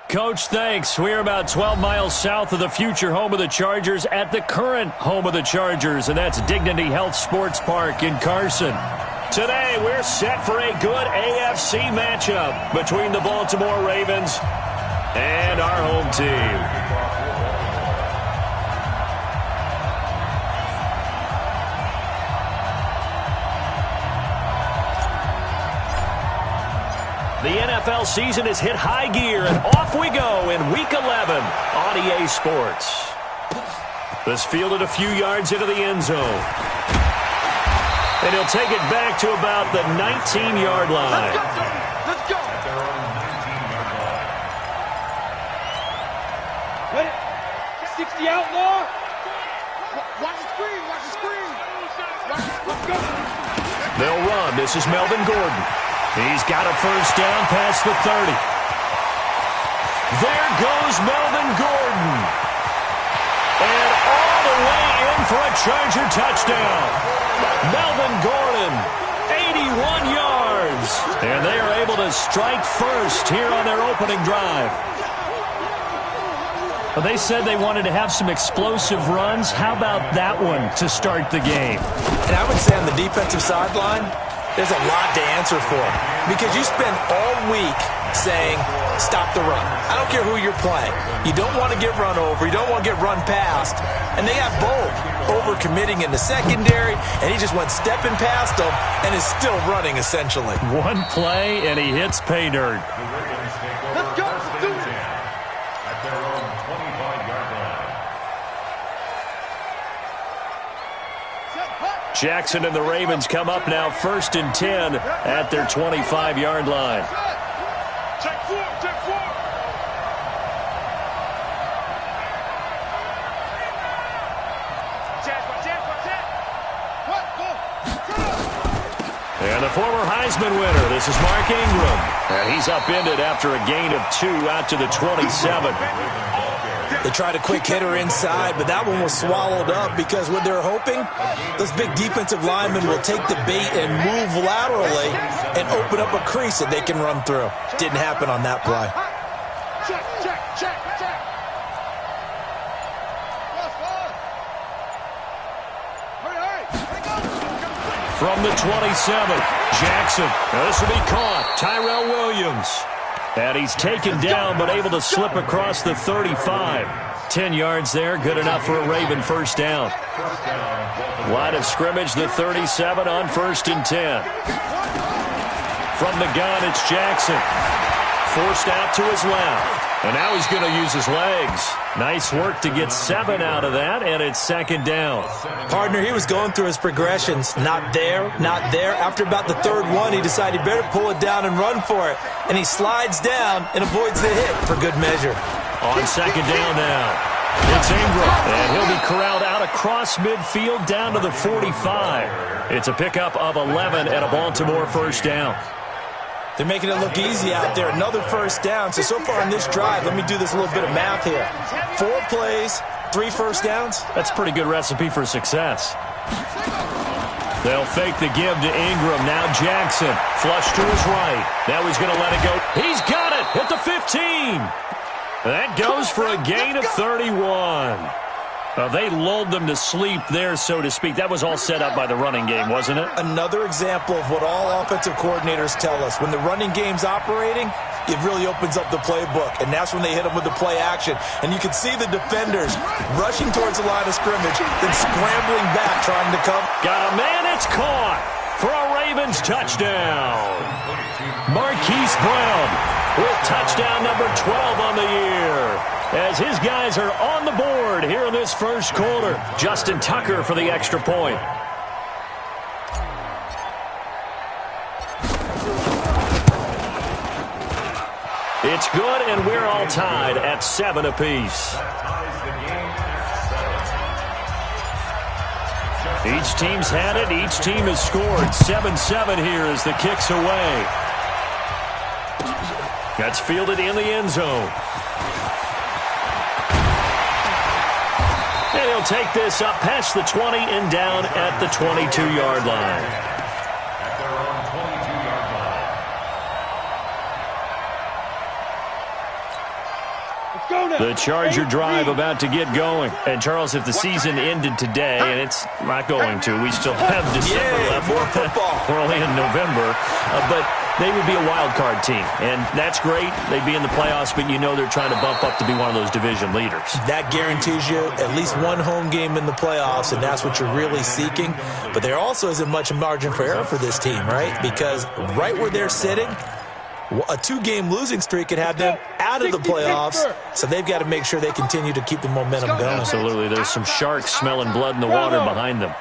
Coach, thanks. We're about 12 miles south of the future home of the Chargers at the current home of the Chargers, and that's Dignity Health Sports Park in Carson. Today, we're set for a good AFC matchup between the Baltimore Ravens and our home team. The NFL season has hit high gear, and off we go in Week 11 on EA Sports. This fielded a few yards into the end zone. And he'll take it back to about the 19-yard line. Let's go. Ready? 60 outlaw. Watch the screen. Let's go. They'll run. This is Melvin Gordon. He's got a first down past the 30. There goes Melvin Gordon. And all the way in for a Charger touchdown. Melvin Gordon, 81 yards. And they are able to strike first here on their opening drive. Well, they said they wanted to have some explosive runs. How about that one to start the game? And I would say on the defensive sideline, there's a lot to answer for because you spend all week saying, stop the run. I don't care who you're playing. You don't want to get run over. You don't want to get run past. And they got both over-committing in the secondary, and he just went stepping past them and is still running, essentially. One play, and he hits pay dirt. Let's go. Let's do it. At their own 25-yard line. Jackson and the Ravens come up now 1st and 10 at their 25-yard line. Check four. And the former Heisman winner, this is Mark Ingram. And he's upended after a gain of 2 out to the 27. They tried a quick hitter inside, but that one was swallowed up because what they're hoping, those big defensive linemen will take the bait and move laterally and open up a crease that they can run through. Didn't happen on that play. Check. From the 27, Jackson. This will be caught. Tyrell Williams. And he's taken down but able to slip across the 35. 10 yards there, good enough for a Raven first down. Line of scrimmage, the 37 on 1st and 10. From the gun, it's Jackson. Forced out to his left. And now he's going to use his legs. Nice work to get 7 out of that, and it's 2nd down. Partner, he was going through his progressions. Not there. After about the 3rd one, he decided he better pull it down and run for it. And he slides down and avoids the hit for good measure. On 2nd down now, it's Ingram. And he'll be corralled out across midfield down to the 45. It's a pickup of 11 and a Baltimore first down. They're making it look easy out there. Another first down. So far in this drive, let me do this little bit of math here. 4 plays, 3 first downs. That's a pretty good recipe for success. They'll fake the give to Ingram. Now Jackson. Flush to his right. Now he's going to let it go. He's got it at the 15. That goes for a gain of 31. They lulled them to sleep there, so to speak. That was all set up by the running game, wasn't it? Another example of what all offensive coordinators tell us. When the running game's operating, it really opens up the playbook, and that's when they hit them with the play action. And you can see the defenders rushing towards the line of scrimmage, then scrambling back, trying to come. Got a man, it's caught for a Ravens touchdown. Marquise Brown with touchdown number 12 on the year. As his guys are on the board here in this first quarter. Justin Tucker for the extra point. It's good, and we're all tied at 7 apiece. Each team's had it. Each team has scored. 7-7 here as the kick's away. That's fielded in the end zone. And he'll take this up past the 20 and down at the 22-yard line. At their own 22-yard Go now. The Charger drive about to get going. And, Charles, if the season ended today, and it's not going to, we still have December left. More football. We're only in November. But they would be a wild card team, and that's great. They'd be in the playoffs, but you know they're trying to bump up to be one of those division leaders. That guarantees you at least one home game in the playoffs, and that's what you're really seeking. But there also isn't much margin for error for this team, right? Because right where they're sitting, a 2-game losing streak could have them out of the playoffs, so they've got to make sure they continue to keep the momentum going. Absolutely. There's some sharks smelling blood in the water behind them.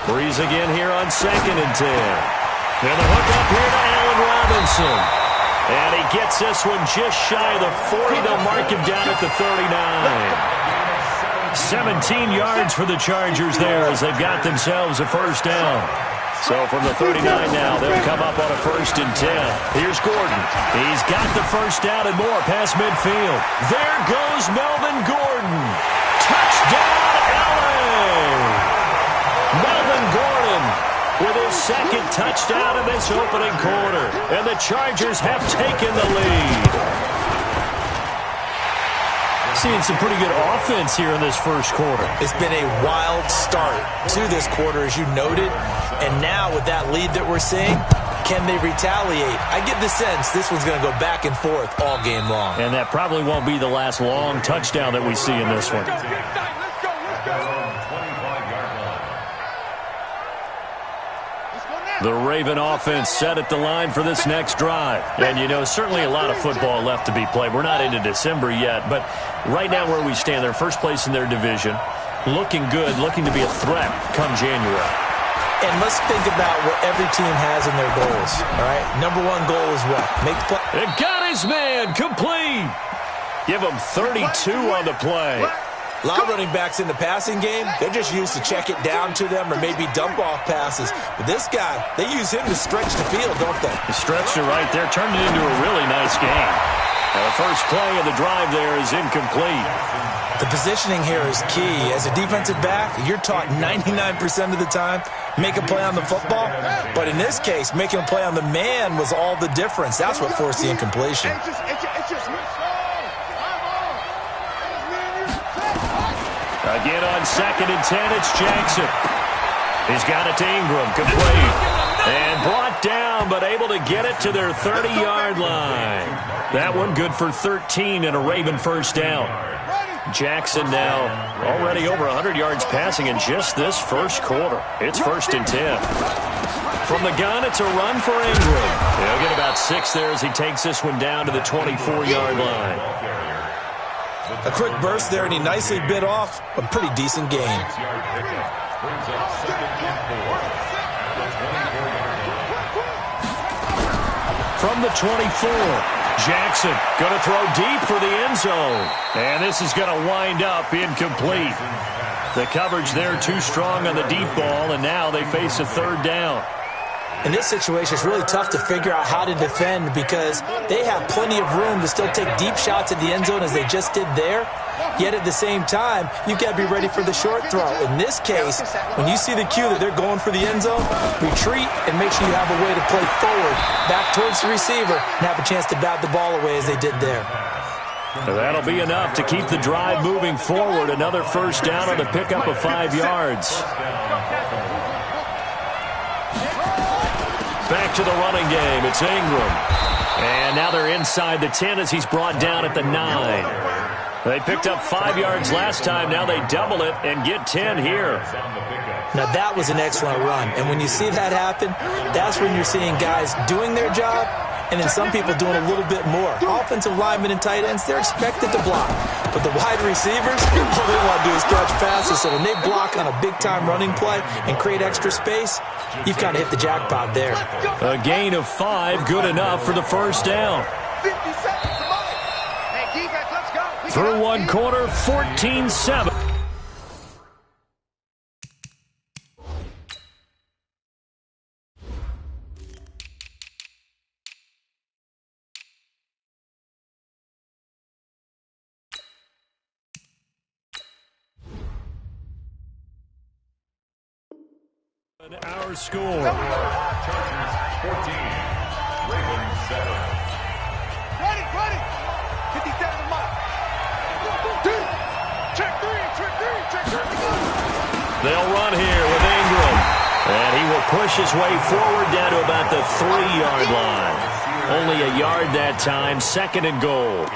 Breeze again here on 2nd and 10. And the hook up here to Allen Robinson. And he gets this one just shy of the 40. They'll mark him down at the 39. 17 yards for the Chargers there as they've got themselves a first down. So from the 39 now, they'll come up on a 1st and 10. Here's Gordon. He's got the first down and more past midfield. There goes Melvin Gordon. Touchdown, LA! Melvin Gordon with his 2nd touchdown in this opening quarter. And the Chargers have taken the lead. Seeing some pretty good offense here in this first quarter. It's been a wild start to this quarter, as you noted. And now with that lead that we're seeing, can they retaliate? I get the sense this one's going to go back and forth all game long. And that probably won't be the last long touchdown that we see in this one. The Raven offense set at the line for this next drive. And, you know, certainly a lot of football left to be played. We're not into December yet, but right now where we stand, they're first place in their division, looking good, looking to be a threat come January. And let's think about what every team has in their goals, all right? Number one goal is what? Make the play. It got his man complete. Give him 32 on the play. A lot of running backs in the passing game, they're just used to check it down to them or maybe dump off passes. But this guy, they use him to stretch the field, don't they? He stretched it right there, turned it into a really nice game. The first play of the drive there is incomplete. The positioning here is key. As a defensive back, you're taught 99% of the time, make a play on the football. But in this case, making a play on the man was all the difference. That's what forced the incompletion. Again on 2nd and 10, it's Jackson. He's got it to Ingram, complete. And brought down, but able to get it to their 30-yard line. That one good for 13 and a Raven first down. Jackson now already over 100 yards passing in just this first quarter. It's 1st and 10. From the gun, it's a run for Ingram. He'll get about 6 there as he takes this one down to the 24-yard line. A quick burst there, and he nicely bit off a pretty decent gain. From the 24, Jackson going to throw deep for the end zone. And this is going to wind up incomplete. The coverage there too strong on the deep ball, and now they face a 3rd down. In this situation, it's really tough to figure out how to defend because they have plenty of room to still take deep shots at the end zone as they just did there. Yet at the same time, you've got to be ready for the short throw. In this case, when you see the cue that they're going for the end zone, retreat and make sure you have a way to play forward, back towards the receiver, and have a chance to bat the ball away as they did there. That'll be enough to keep the drive moving forward. Another first down on the pickup of 5 yards. Back to the running game. It's Ingram. And now they're inside the 10 as he's brought down at the 9. They picked up 5 yards last time. Now they double it and get 10 here. Now that was an excellent run. And when you see that happen, that's when you're seeing guys doing their job and then some people doing a little bit more. Offensive linemen and tight ends, they're expected to block. But the wide receivers, all they want to do is catch passes. So when they block on a big-time running play and create extra space, you've kind of hit the jackpot there. A gain of 5, good enough for the first down. 50 seconds to mine. Hey, defense, let's go. Through one quarter, 14-7. Our score. Chargers 14, Ravens 7. Ready, ready. 57 to Mike. Check three. They'll run here with Ingram. And he will push his way forward down to about the 3-yard line. Only a yard that time, 2nd and goal.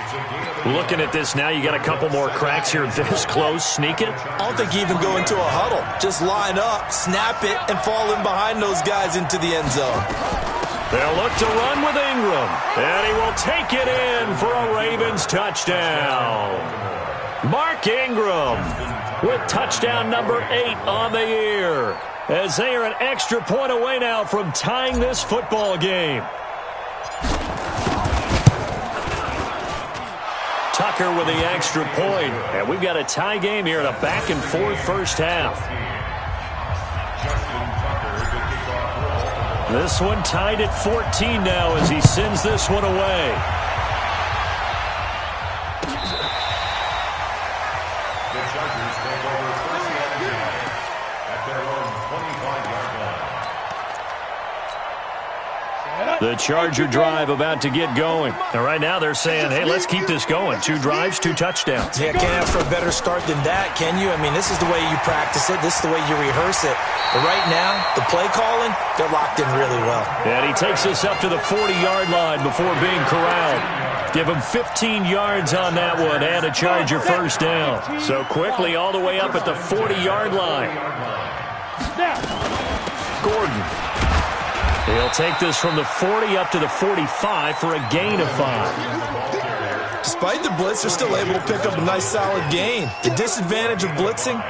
Looking at this now, you got a couple more cracks here this close. Sneak it? I don't think you even go into a huddle. Just line up, snap it, and fall in behind those guys into the end zone. They'll look to run with Ingram. And he will take it in for a Ravens touchdown. Mark Ingram with touchdown number 8 on the year, as they are an extra point away now from tying this football game. Tucker with the extra point, and we've got a tie game here in a back-and-forth first half. This one tied at 14 now as he sends this one away. The Chargers take over first and 10 at their own 25-yard line. The Charger drive about to get going. And right now they're saying, hey, let's keep this going. 2 drives, 2 touchdowns. Yeah, can't ask for a better start than that, can you? I mean, this is the way you practice it. This is the way you rehearse it. But right now, the play calling, they're locked in really well. And he takes us up to the 40-yard line before being corralled. Give him 15 yards on that one and a Charger first down. So quickly all the way up at the 40-yard line. Gordon. He'll take this from the 40 up to the 45 for a gain of 5. Despite the blitz, they're still able to pick up a nice solid gain. The disadvantage of blitzing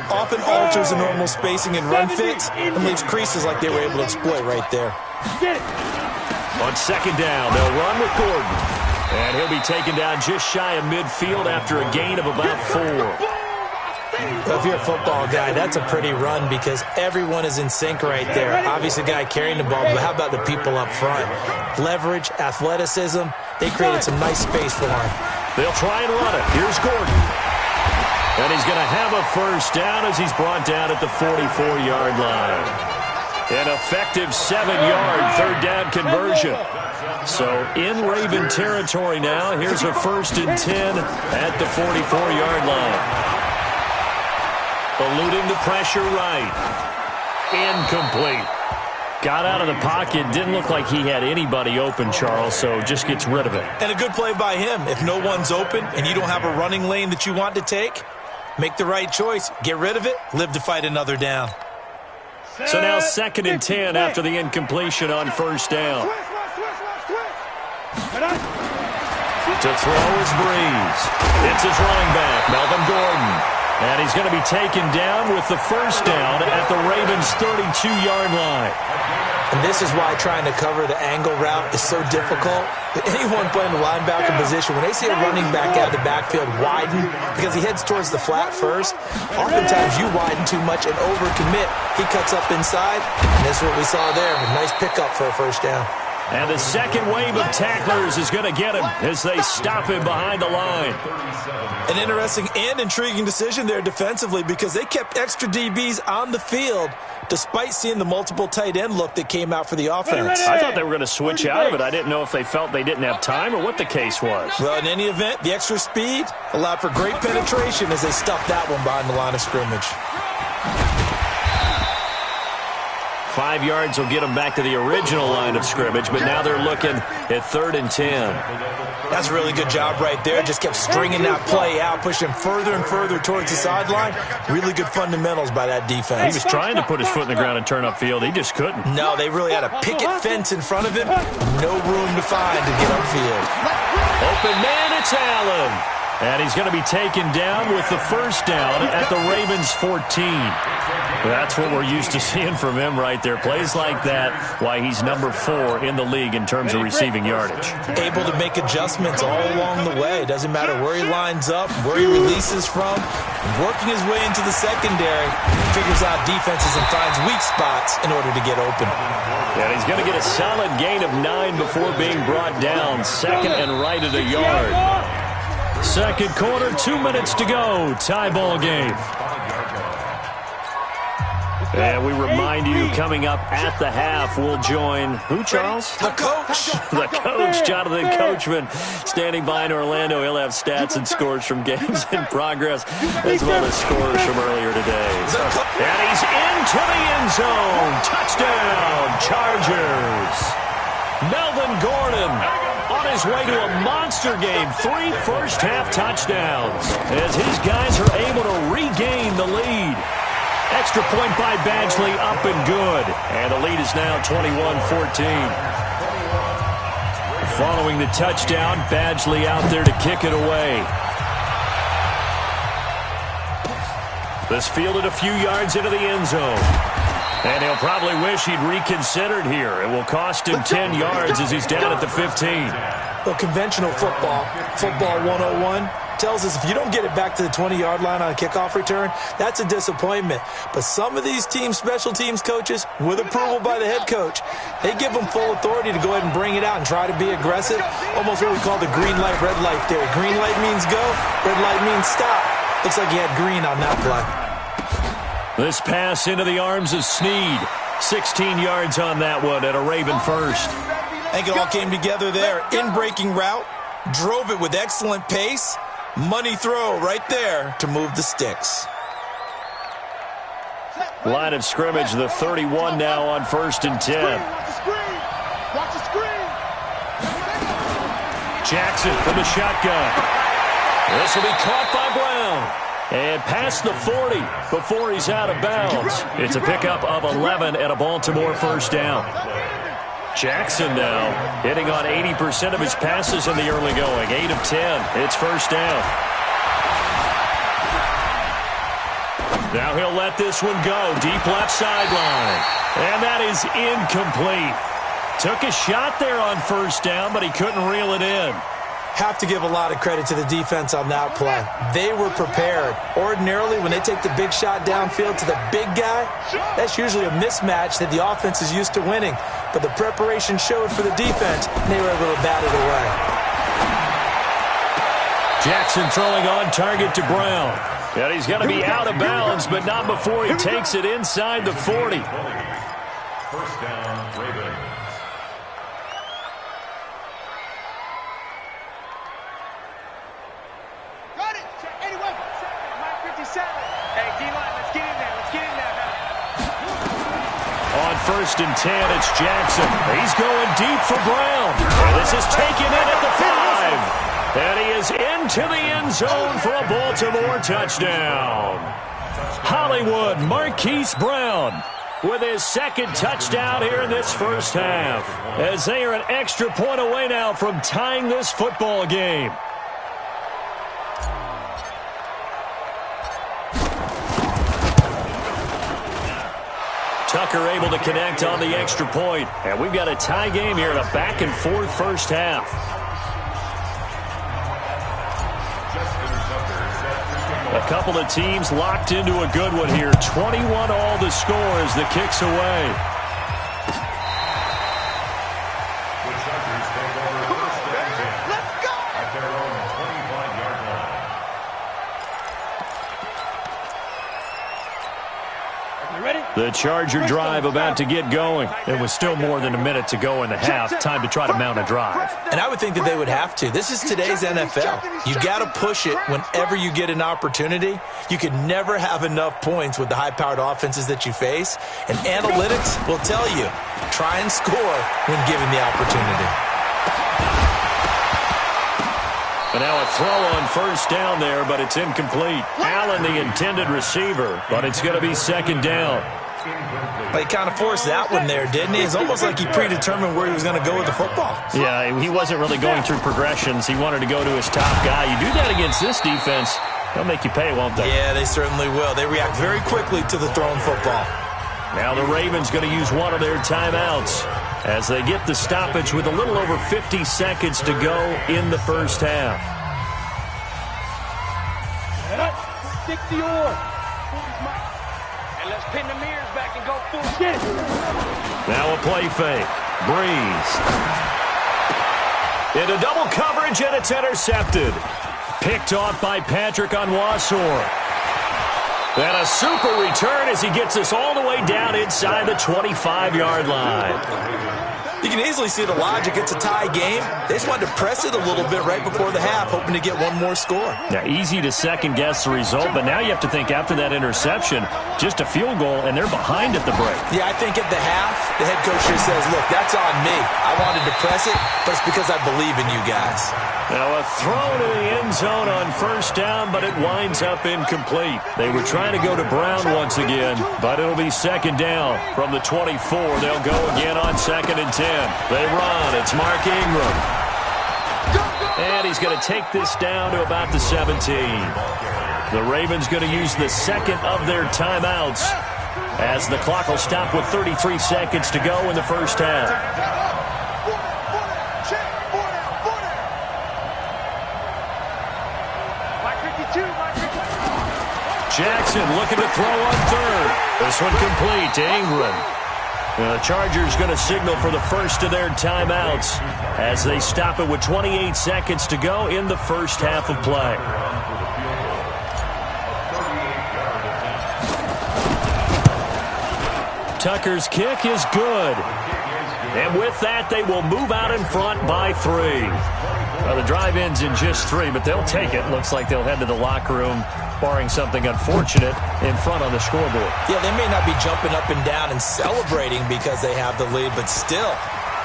often alters the normal spacing and run fits and leaves creases like they were able to exploit right there. On 2nd down, they'll run with Gordon. And he'll be taken down just shy of midfield after a gain of about 4. Well, if you're a football guy, that's a pretty run because everyone is in sync right there. Obviously, the guy carrying the ball, but how about the people up front? Leverage, athleticism, they created some nice space for him. They'll try and run it. Here's Gordon. And he's going to have a first down as he's brought down at the 44-yard line. An effective 7-yard 3rd down conversion. So in Raven territory now, here's a 1st and 10 at the 44-yard line. Eluding the pressure right. Incomplete. Got out of the pocket. Didn't look like he had anybody open, Charles, so just gets rid of it. And a good play by him. If no one's open and you don't have a running lane that you want to take, make the right choice. Get rid of it. Live to fight another down. So now 2nd and 10 after the incompletion on 1st down. To throw is Breeze. It's his running back, Melvin Gordon. And he's going to be taken down with the first down at the Ravens' 32-yard line. And this is why trying to cover the angle route is so difficult. Anyone playing the linebacker position, when they see a running back out of the backfield widen, because he heads towards the flat first, oftentimes you widen too much and overcommit. He cuts up inside, and that's what we saw there. A nice pickup for a first down. And the second wave of tacklers is going to get him as they stop him behind the line. An interesting and intriguing decision there defensively because they kept extra DBs on the field despite seeing the multiple tight end look that came out for the offense. I thought they were going to switch out of it. I didn't know if they felt they didn't have time or what the case was. Well, in any event, the extra speed allowed for great penetration as they stuffed that one behind the line of scrimmage. 5 yards will get them back to the original line of scrimmage, but now they're looking at 3rd and 10. That's a really good job right there. Just kept stringing that play out, pushing further and further towards the sideline. Really good fundamentals by that defense. He was trying to put his foot in the ground and turn upfield. He just couldn't. No, they really had a picket fence in front of him. No room to find to get upfield. Open man, it's Allen. And he's going to be taken down with the first down at the Ravens' 14. That's what we're used to seeing from him right there. Plays like that, why he's number 4 in the league in terms of receiving yardage. Able to make adjustments all along the way. Doesn't matter where he lines up, where he releases from. Working his way into the secondary, figures out defenses and finds weak spots in order to get open. And he's going to get a solid gain of 9 before being brought down. 2nd and right at a yard. Second quarter, 2 minutes to go. Tie ball game. And we remind you, coming up at the half, we'll join who, Charles? The coach. The coach, Jonathan Coachman, standing by in Orlando. He'll have stats and scores from games in progress, as well as scores from earlier today. And he's into the end zone. Touchdown, Chargers. Melvin Gordon on his way to a monster game. 3 first-half touchdowns as his guys are able to regain the lead. Extra point by Badgley, up and good. And the lead is now 21-14. Following the touchdown, Badgley out there to kick it away. This fielded a few yards into the end zone. And he'll probably wish he'd reconsidered here. It will cost him 10 yards as he's down at the 15. Well, conventional football 101, tells us if you don't get it back to the 20-yard line on a kickoff return, that's a disappointment. But some of these special teams coaches, with approval by the head coach, they give them full authority to go ahead and bring it out and try to be aggressive. Almost what we call the green light, red light theory. Green light means go, red light means stop. Looks like he had green on that play. This pass into the arms of Snead. 16 yards on that one at a Raven first. I think it all came together there. In-breaking route, drove it with excellent pace. Money throw right there to move the sticks. Line of scrimmage, the 31 now on 1st and 10. Watch the screen. Jackson from the shotgun. This will be caught by Brown. And past the 40 before he's out of bounds. It's a pickup of 11 and a Baltimore first down. Jackson now hitting on 80% of his passes in the early going. 8 of 10. It's first down. Now he'll let this one go. Deep left sideline. And that is incomplete. Took a shot there on first down, but he couldn't reel it in. Have to give a lot of credit to the defense on that play. They were prepared. Ordinarily, when they take the big shot downfield to the big guy, that's usually a mismatch that the offense is used to winning. But the preparation showed for the defense, and they were able to bat it away. Jackson throwing on target to Brown. And he's going to be out of bounds, but not before he takes it inside the 40. First down, Ravens. Got it. Anyway, 57. Hey, D-line, let's get in there. Let's get in there now. On 1st and 10, it's Jackson. He's going deep for Brown. And this is taken in at the 5. And he is into the end zone for a Baltimore touchdown. Hollywood Marquise Brown with his second touchdown here in this first half, as they are an extra point away now from tying this football game. Tucker able to connect on the extra point. And we've got a tie game here in a back-and-forth first half. A couple of teams locked into a good one here. 21 all the score as the kick's away. The Chargers take over first and 10. Let's go. At their own 25-yard line. You ready? The Charger drive about to get going. There was still more than a minute to go in the half. Time to try to mount a drive. And I would think that they would have to. This is today's NFL. You got to push it whenever you get an opportunity. You can never have enough points with the high-powered offenses that you face. And analytics will tell you, try and score when given the opportunity. And now a throw on first down there, but it's incomplete. Allen, the intended receiver, but it's going to be second down. He kind of forced that one there, didn't he? It's almost like he predetermined where he was going to go with the football. Yeah, he wasn't really going through progressions. He wanted to go to his top guy. You do that against this defense, they'll make you pay, won't they? Yeah, they certainly will. They react very quickly to the thrown football. Now the Ravens going to use one of their timeouts as they get the stoppage with a little over 50 seconds to go in the first half. Stick the oar. And let's pin the mirrors back and go full get it. Now a play fake. Breeze. Into double coverage, and it's intercepted. Picked off by Patrick Onwuasor. And a super return as he gets us all the way down inside the 25-yard line. You can easily see the logic. It's a tie game. They just wanted to press it a little bit right before the half, hoping to get one more score. Yeah, easy to second-guess the result, but now you have to think after that interception, just a field goal, and they're behind at the break. Yeah, I think at the half, the head coach just says, look, that's on me. I wanted to press it, but it's because I believe in you guys. Now a throw to the end zone on first down, but it winds up incomplete. They were trying to go to Brown once again, but it'll be second down from the 24. They'll go again on 2nd and 10. They run. It's Mark Ingram. And he's going to take this down to about the 17. The Ravens going to use the second of their timeouts as the clock will stop with 33 seconds to go in the first half. Jackson looking to throw on third. This one complete to Ingram. The Chargers going to signal for the first of their timeouts as they stop it with 28 seconds to go in the first half of play. Tucker's kick is good. And with that, they will move out in front by 3. Well, the drive ends in just 3, but they'll take it. Looks like they'll head to the locker room, barring something unfortunate, in front on the scoreboard. Yeah, they may not be jumping up and down and celebrating because they have the lead, but still,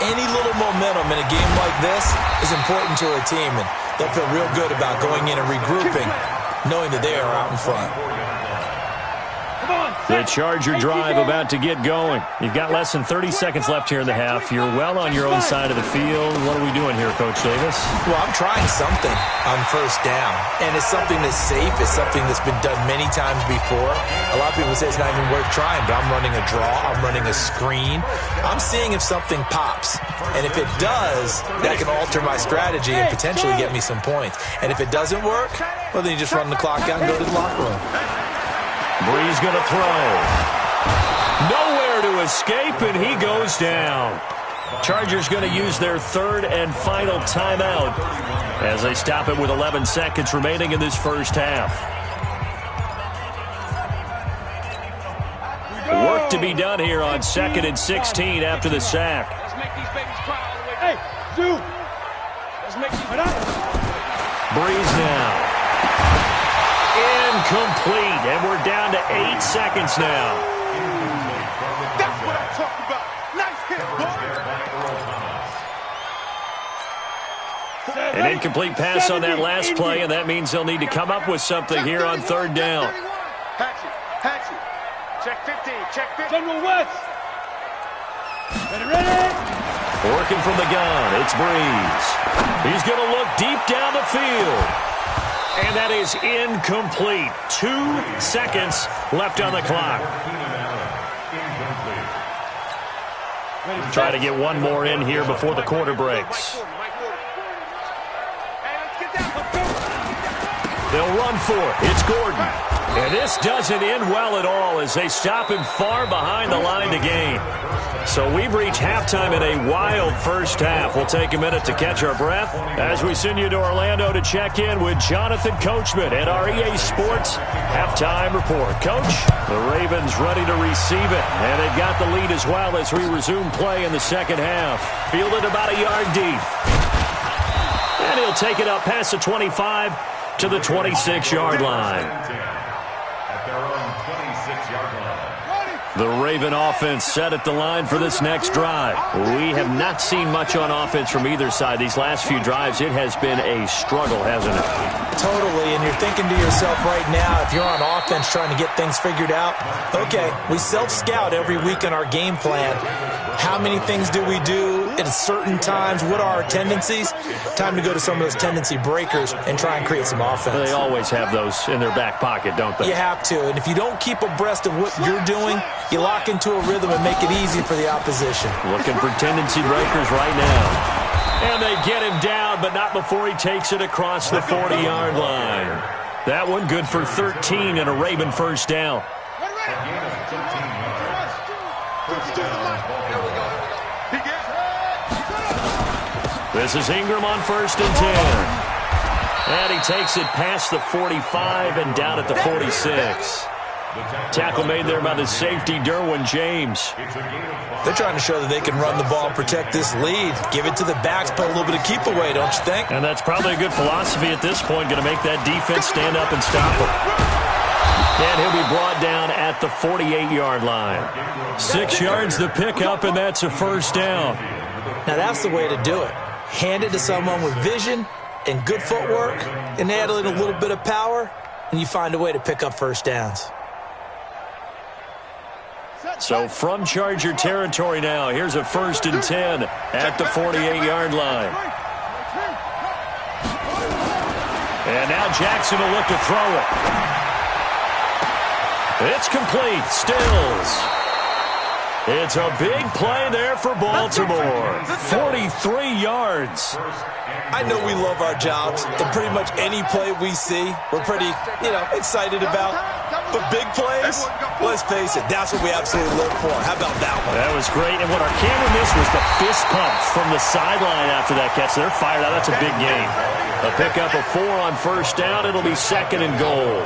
any little momentum in a game like this is important to a team, and they'll feel real good about going in and regrouping, knowing that they are out in front. The Charger drive about to get going. You've got less than 30 seconds left here in the half. You're well on your own side of the field. What are we doing here, Coach Davis? Well, I'm trying something on first down, and it's something that's safe. It's something that's been done many times before. A lot of people say it's not even worth trying, but I'm running a draw. I'm running a screen. I'm seeing if something pops, and if it does, that can alter my strategy and potentially get me some points. And if it doesn't work, well, then you just run the clock out and go to the locker room. Breeze going to throw. Nowhere to escape, and he goes down. Chargers going to use their third and final timeout as they stop it with 11 seconds remaining in this first half. Work to be done here on 2nd and 16 after the sack. Let's make these babies cry all the way. Hey, Sue. Let's make these... Breeze now. Incomplete, and we're down to 8 seconds now. That's what I'm talking about. Nice hit, boy. An incomplete pass on that last play, and that means they'll need to come up with something here on third down. Hatchet. Check 15, check 15. General West. Ready. Working from the gun, it's Breeze. He's going to look deep down the field. And that is incomplete. 2 seconds left on the clock. Try to get one more in here before the quarter breaks. They'll run for it. It's Gordon. And this doesn't end well at all as they stop him far behind the line to gain. So we've reached halftime in a wild first half. We'll take a minute to catch our breath as we send you to Orlando to check in with Jonathan Coachman at our EA Sports Halftime Report. Coach, the Ravens ready to receive it, and they've got the lead as well as we resume play in the second half. Fielded about a yard deep. And he'll take it up past the 25 to the 26-yard line. At their own 26-yard line. The Raven offense set at the line for this next drive. We have not seen much on offense from either side. These last few drives, it has been a struggle, hasn't it? Totally, and you're thinking to yourself right now, if you're on offense trying to get things figured out, okay, we self-scout every week in our game plan. How many things do we do at certain times? What are our tendencies? Time to go to some of those tendency breakers and try and create some offense. They always have those in their back pocket, don't they? You have to, and if you don't keep abreast of what you're doing, you lock into a rhythm and make it easy for the opposition. Looking for tendency breakers right now. And they get him down, but not before he takes it across the 40-yard line. That one good for 13 and a Raven first down. This is Ingram on 1st and 10. And he takes it past the 45 and down at the 46. Tackle made there by the safety, Derwin James. They're trying to show that they can run the ball and protect this lead. Give it to the backs, put a little bit of keep away, don't you think? And that's probably a good philosophy at this point, going to make that defense stand up and stop him. And he'll be brought down at the 48-yard line. 6 yards the pickup, and that's a first down. Now that's the way to do it. Hand it to someone with vision and good footwork, and add in a little bit of power, and you find a way to pick up first downs. So from Charger territory now, here's a 1st and 10 at the 48-yard line. And now Jackson will look to throw it. It's complete. Stills. It's a big play there for Baltimore. 43 yards. I know we love our jobs, and pretty much any play we see, we're pretty, excited about. But big plays, let's face it, that's what we absolutely live for. How about that one? That was great. And what our camera missed was the fist pump from the sideline after that catch. They're fired out. That's a big gain. A pickup of 4 on first down. It'll be 2nd and goal.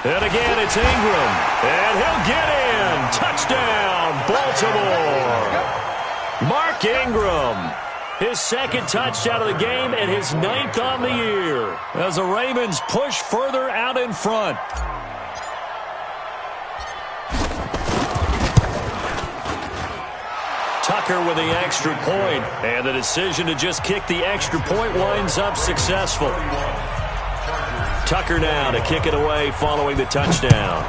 And again, it's Ingram. And he'll get in. Touchdown, Baltimore. Mark Ingram. His 2nd touchdown of the game and his 9th on the year. As the Ravens push further out in front. Tucker with the extra point. And the decision to just kick the extra point winds up successful. Tucker now to kick it away following the touchdown.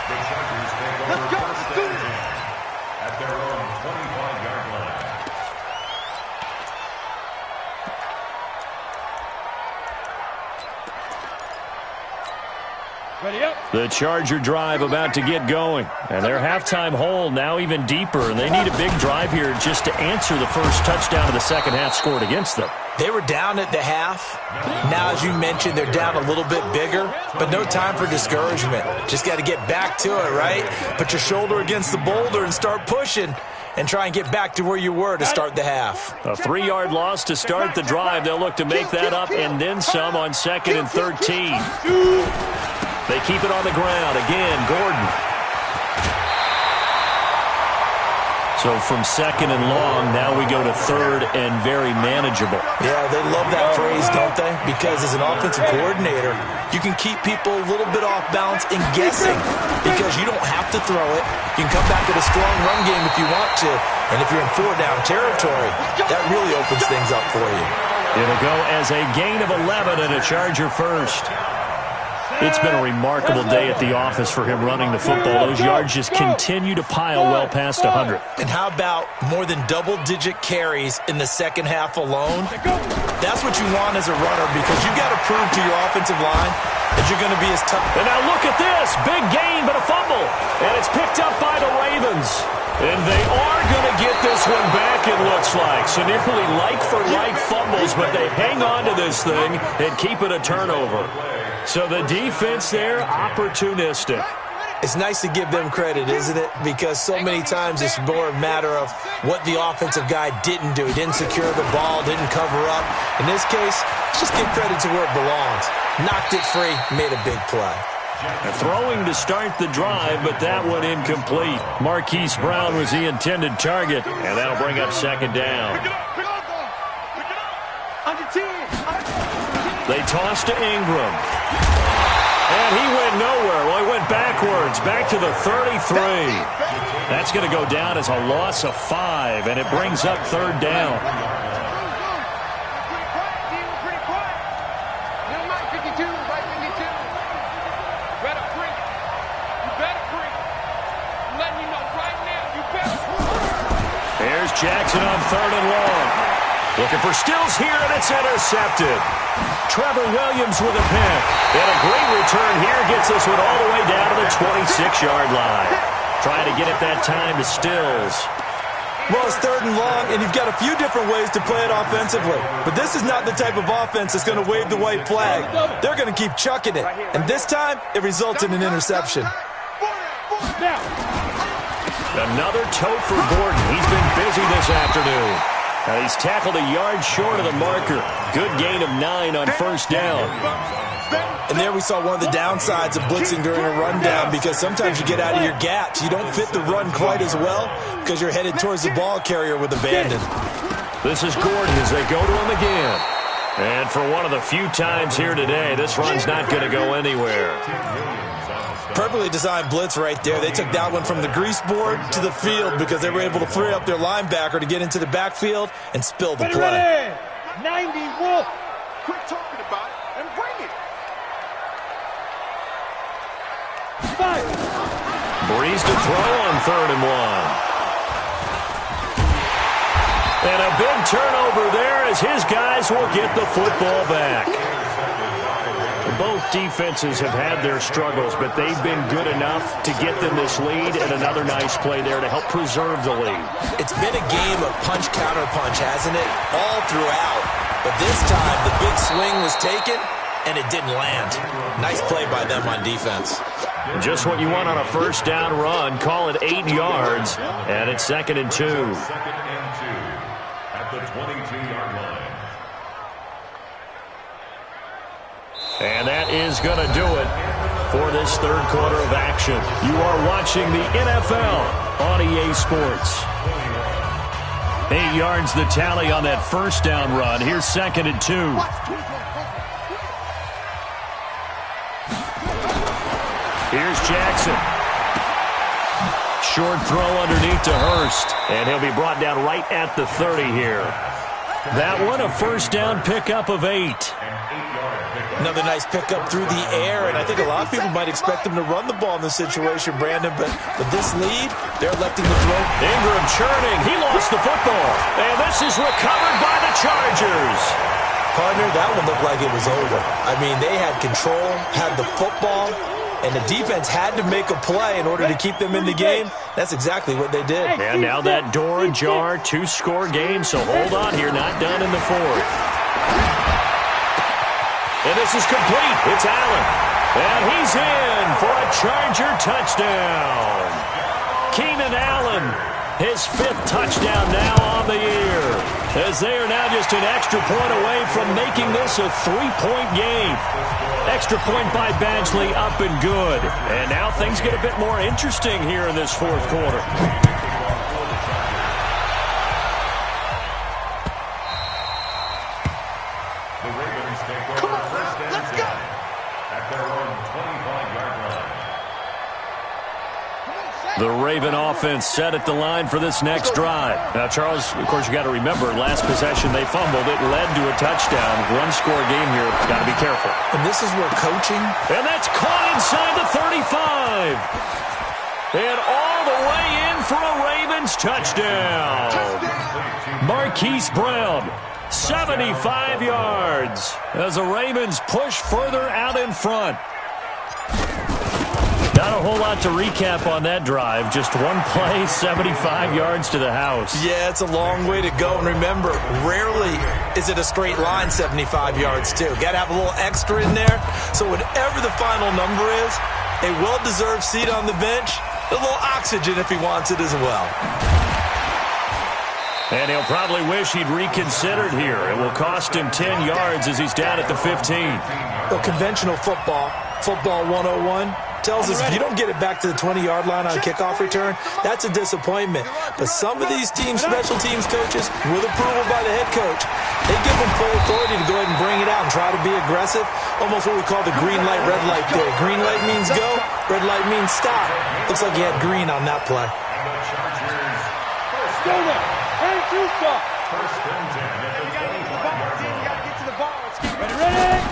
The Chargers take over first and 10 at their own 25-yard line. Ready up. The Charger drive about to get going. And their halftime hole now even deeper. And they need a big drive here just to answer the first touchdown of the second half scored against them. They were down at the half. Now, as you mentioned, they're down a little bit bigger, but no time for discouragement. Just got to get back to it, right? Put your shoulder against the boulder and start pushing and try and get back to where you were to start the half. A 3-yard loss to start the drive. They'll look to make that up and then some on 2nd and 13. They keep it on the ground. Again, Gordon. So from 2nd and long, now we go to 3rd and very manageable. Yeah, they love that phrase, don't they? Because as an offensive coordinator, you can keep people a little bit off balance and guessing because you don't have to throw it. You can come back with a strong run game if you want to. And if you're in 4-down territory, that really opens things up for you. It'll go as a gain of 11 and a Charger first. It's been a remarkable day at the office for him running the football. Those yards just continue to pile well past 100. And how about more than double-digit carries in the second half alone? That's what you want as a runner because you got to prove to your offensive line that you're going to be as tough. And now look at this. Big gain, but a fumble. And it's picked up by the Ravens. And they are going to get this one back, it looks like. So nearly like-for-like fumbles, but they hang on to this thing and keep it a turnover. So the defense there, opportunistic. It's nice to give them credit, isn't it? Because so many times it's more a matter of what the offensive guy didn't do. He didn't secure the ball, didn't cover up. In this case, just give credit to where it belongs. Knocked it free, made a big play. Throwing to start the drive, but that one incomplete. Marquise Brown was the intended target, and that'll bring up 2nd down. They toss to Ingram. And he went nowhere. Well, he went backwards, back to the 33. That's going to go down as a loss of 5, and it brings up 3rd down. Here's Jackson on 3rd and long. Looking for Stills here, and it's intercepted. Trevor Williams with a pick. And a great return here gets this one all the way down to the 26-yard line. Trying to get it that time to Stills. Well, it's 3rd and long, and you've got a few different ways to play it offensively. But this is not the type of offense that's going to wave the white flag. They're going to keep chucking it. And this time, it results in an interception. Another tote for Gordon. He's been busy this afternoon. He's tackled a yard short of the marker. Good gain of 9 on 1st down. And there we saw one of the downsides of blitzing during a rundown, because sometimes you get out of your gaps. You don't fit the run quite as well because you're headed towards the ball carrier with abandon. This is Gordon as they go to him again. And for one of the few times here today, this run's not going to go anywhere. Perfectly designed blitz right there. They took that one from the grease board to the field because they were able to free up their linebacker to get into the backfield and spill the play. 90 Wolf. Quit talking about it and bring it. Breeze to throw on 3rd and 1. And a big turnover there as his guys will get the football back. Both defenses have had their struggles, but they've been good enough to get them this lead, and another nice play there to help preserve the lead. It's been a game of punch-counter-punch, hasn't it? All throughout. But this time, the big swing was taken, and it didn't land. Nice play by them on defense. Just what you want on a 1st down run. Call it 8 yards, and it's 2nd and 2. 2nd and 2 at the 22-yard line. And that is going to do it for this 3rd quarter of action. You are watching the NFL on EA Sports. 8 yards the tally on that 1st down run. Here's 2nd and 2. Here's Jackson. Short throw underneath to Hurst. And he'll be brought down right at the 30 here. That one, a 1st down pickup of 8. Another nice pickup through the air, and I think a lot of people might expect them to run the ball in this situation, Brandon, but with this lead, they're electing to throw. Ingram churning. He lost the football. And this is recovered by the Chargers. Partner, that one looked like it was over. I mean, they had control, had the football, and the defense had to make a play in order to keep them in the game. That's exactly what they did. And now that door ajar, 2-score game, so hold on here, not done in the 4th. And this is complete. It's Allen. And he's in for a Charger touchdown. Keenan Allen, his 5th touchdown now on the year, as they are now just an extra point away from making this a 3-point game. Extra point by Badgley, up and good. And now things get a bit more interesting here in this 4th quarter. The Raven offense set at the line for this next drive. Now, Charles, of course, you got to remember, last possession they fumbled. It led to a touchdown. One-score game here. Got to be careful. And this is where coaching. And that's caught inside the 35. And all the way in for a Ravens touchdown. Marquise Brown, 75 yards, as the Ravens push further out in front. Not a whole lot to recap on that drive. Just one play, 75 yards to the house. Yeah, it's a long way to go. And remember, rarely is it a straight line 75 yards, too. Got to have a little extra in there. So whatever the final number is, a well-deserved seat on the bench, a little oxygen if he wants it as well. And he'll probably wish he'd reconsidered here. It will cost him 10 yards as he's down at the 15. Well, conventional football 101, tells us if you don't get it back to the 20-yard line on a kickoff return, that's a disappointment. But some of these special teams coaches, with approval by the head coach, they give them full authority to go ahead and bring it out and try to be aggressive. Almost what we call the green light, red light theory. Green light means go, red light means stop. Looks like you had green on that play. Go there. Hey, you stop. First and 10 at the 25-yard line. Get to the ball. Ready?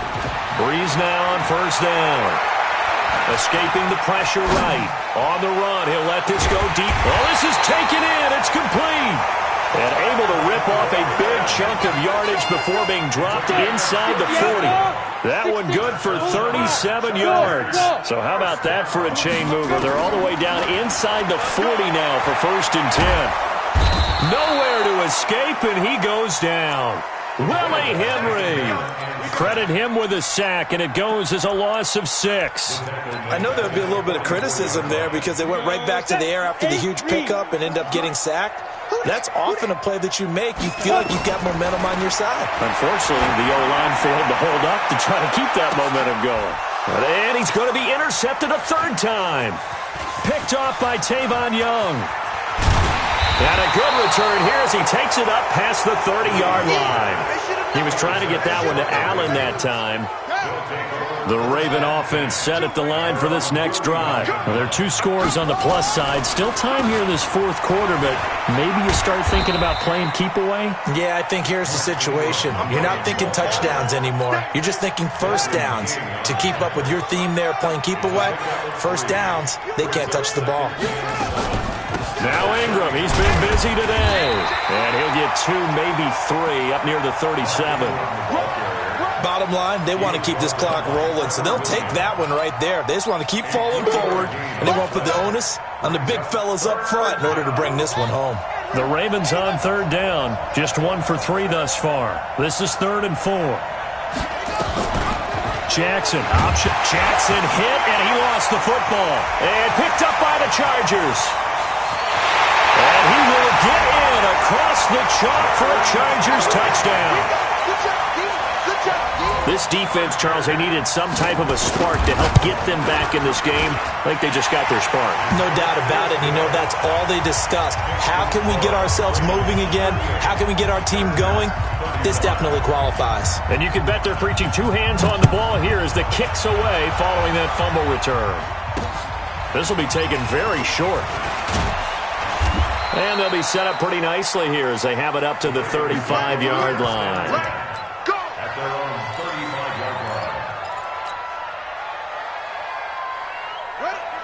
Breeze now on first down. Escaping the pressure right. On the run, he'll let this go deep. Oh, this is taken in. It's complete. And able to rip off a big chunk of yardage before being dropped inside the 40. That one good for 37 yards. So how about that for a chain mover? They're all the way down inside the 40 now for first and 10. Nowhere to escape, and he goes down. Willie Henry. Credit him with a sack, and it goes as a loss of 6. I know there would be a little bit of criticism there because they went right back to the air after the huge pickup and end up getting sacked. That's often a play that you make. You feel like you've got momentum on your side. Unfortunately, the O-line failed to hold up to try to keep that momentum going. And he's going to be intercepted a third time. Picked off by Tavon Young. And a good return here as he takes it up past the 30-yard line. He was trying to get that one to Allen that time. The Raven offense set at the line for this next drive. Well, there are 2 scores on the plus side. Still time here in this fourth quarter, but maybe you start thinking about playing keep away? Yeah, I think here's the situation. You're not thinking touchdowns anymore. You're just thinking first downs. To keep up with your theme there, playing keep away, first downs, they can't touch the ball. Now Ingram, he's been busy today. And he'll get 2, maybe 3 up near the 37. Bottom line, they want to keep this clock rolling, so they'll take that one right there. They just want to keep falling forward, and they won't put the onus on the big fellas up front in order to bring this one home. The Ravens on third down, just 1 for 3 thus far. This is 3rd and 4. Jackson, option. Jackson hit, and he lost the football. And picked up by the Chargers. And he will get in across the chalk for a Chargers touchdown. This defense, Charles, they needed some type of a spark to help get them back in this game. I think they just got their spark. No doubt about it. You know, that's all they discussed. How can we get ourselves moving again? How can we get our team going? This definitely qualifies. And you can bet they're preaching 2 hands on the ball here as the kick's away following that fumble return. This will be taken very short. And they'll be set up pretty nicely here as they have it up to the 35-yard line.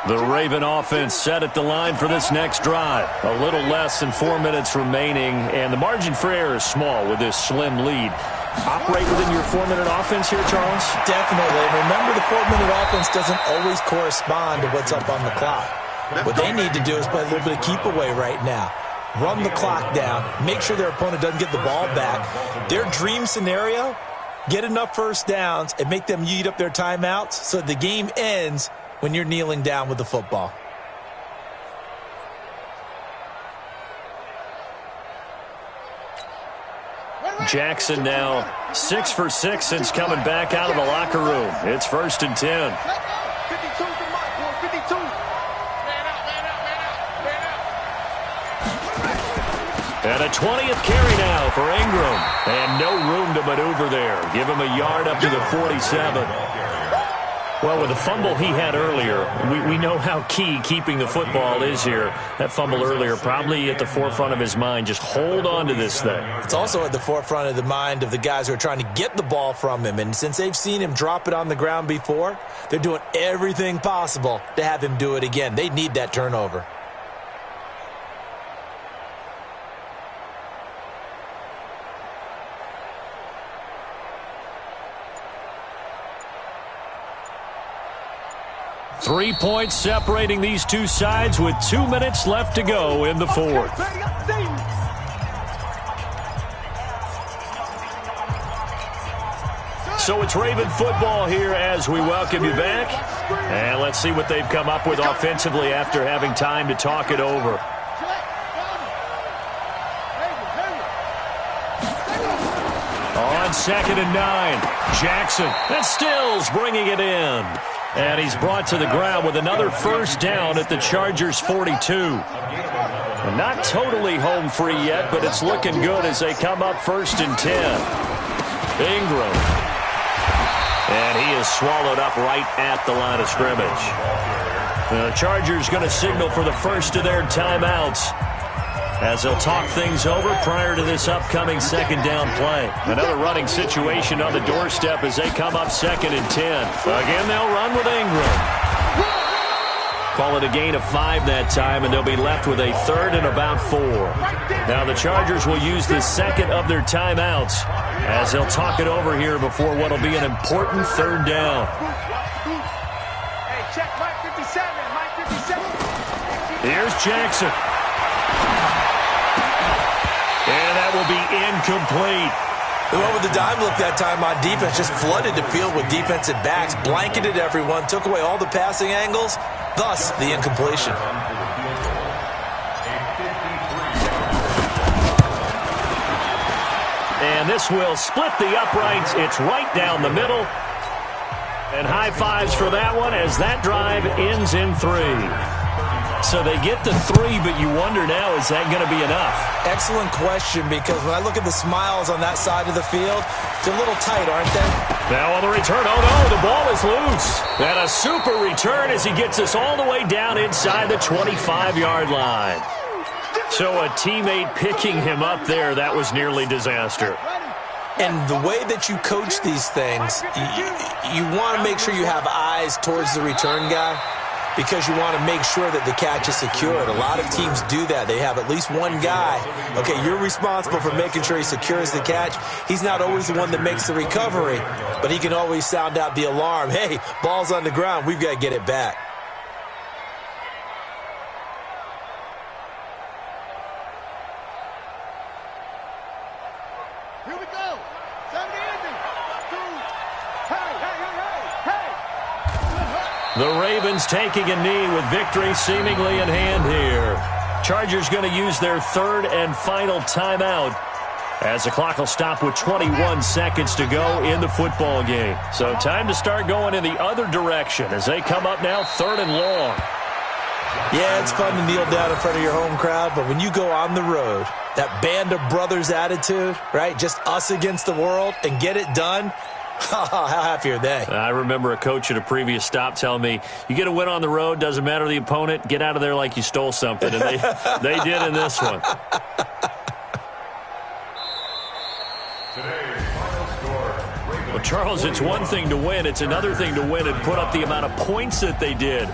The Raven offense set at the line for this next drive. A little less than 4 minutes remaining, and the margin for error is small with this slim lead. Operate within your 4-minute offense here, Charles? Definitely. And remember, the 4-minute offense doesn't always correspond to what's up on the clock. What they need to do is play a little bit of keep away right now. Run the clock down. Make sure their opponent doesn't get the ball back. Their dream scenario, get enough first downs and make them eat up their timeouts so the game ends when you're kneeling down with the football. Jackson now 6 for 6 since coming back out of the locker room. It's 1st and 10. 52 to Mike, 52. And a 20th carry now for Ingram. And no room to maneuver there. Give him a yard up to the 47. Well, with the fumble he had earlier, we know how key keeping the football is here. That fumble earlier probably at the forefront of his mind. Just hold on to this thing. It's also at the forefront of the mind of the guys who are trying to get the ball from him. And since they've seen him drop it on the ground before, they're doing everything possible to have him do it again. They need that turnover. Three points separating these two sides with 2 minutes left to go in the fourth. So it's Raven football here as we welcome you back. And let's see what they've come up with offensively after having time to talk it over. On 2nd and 9, Jackson and Stills bringing it in. And he's brought to the ground with another first down at the Chargers' 42. Not totally home free yet, but it's looking good as they come up 1st and 10. Ingram. And he is swallowed up right at the line of scrimmage. The Chargers going to signal for the first of their timeouts as they'll talk things over prior to this upcoming 2nd down play. Another running situation on the doorstep as they come up 2nd and 10. Again, they'll run with Ingram. Call it a gain of 5 that time, and they'll be left with a 3rd and about 4. Now the Chargers will use the second of their timeouts as they'll talk it over here before what will be an important 3rd down. Hey, check Mike 57, Mike 57. Here's Jackson. be incomplete. The one with the dime look that time on defense just flooded the field with defensive backs, blanketed everyone, took away all the passing angles, thus the incompletion. And this will split the uprights. It's right down the middle. And high fives for that one as that drive ends in 3. So they get the 3, but you wonder now, is that going to be enough? Excellent question, because when I look at the smiles on that side of the field, they're a little tight, aren't they? Now on the return, oh no, the ball is loose. And a super return as he gets us all the way down inside the 25-yard line. So a teammate picking him up there, that was nearly disaster. And the way that you coach these things, you want to make sure you have eyes towards the return guy, because you want to make sure that the catch is secured. A lot of teams do that. They have at least one guy. Okay, you're responsible for making sure he secures the catch. He's not always the one that makes the recovery, but he can always sound out the alarm. Hey, ball's on the ground. We've got to get it back. Here we go. 70 ending. 2. Hey. The Ravens taking a knee with victory seemingly in hand here. Chargers going to use their 3rd and final timeout as the clock will stop with 21 seconds to go in the football game. So time to start going in the other direction as they come up now 3rd and long. Yeah, it's fun to kneel down in front of your home crowd, but when you go on the road, that band of brothers attitude, right? Just us against the world and get it done. How happy are they? I remember a coach at a previous stop telling me, you get a win on the road, doesn't matter the opponent, get out of there like you stole something. And they did in this one. Well, Charles, it's one thing to win. It's another thing to win and put up the amount of points that they did.